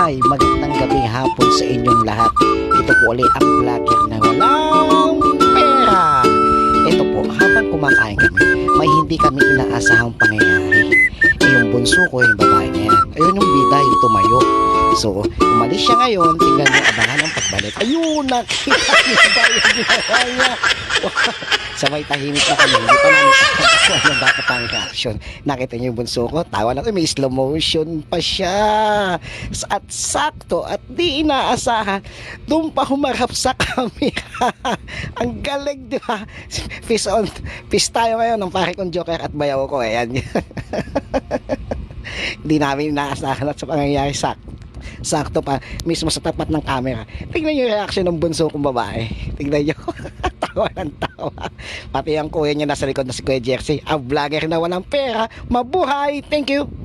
Hi, magandang gabi hapon sa inyong lahat. Ito po ulit ang vlogger na walang pera. Ito po, habang kumakain kami, may hindi kami inaasahang pangyayari. Yung bunso ko, yung babae niya yan. Ayun yung bida, yung tumayo. So, umalis siya ngayon, tingnan niyo abangan ang pagbalik. Ayun, nakita niyo ba yung ginawa niya? Sabay tahimik na kami, hindi pa namin kung ano dapat ang reaction. Nakita niyo yung bunso ko, tawa lang, may slow motion pa siya. At sakto, at di inaasahan, doon pa humarap sa camera. Ang galing, di ba? Peace tayo ngayon ng pare kong Joker at bayaw ko. Ayan. Hindi namin inaasahan at sa pangyayari sakto pa mismo sa tapat ng camera. Tingnan yung reaction ng bunso kong babae. Tingnan nyo. Tawa ng tawa. Pati ang kuya niya nasa likod na si Kuya Jersey, ang vlogger na walang pera. Mabuhay! Thank you!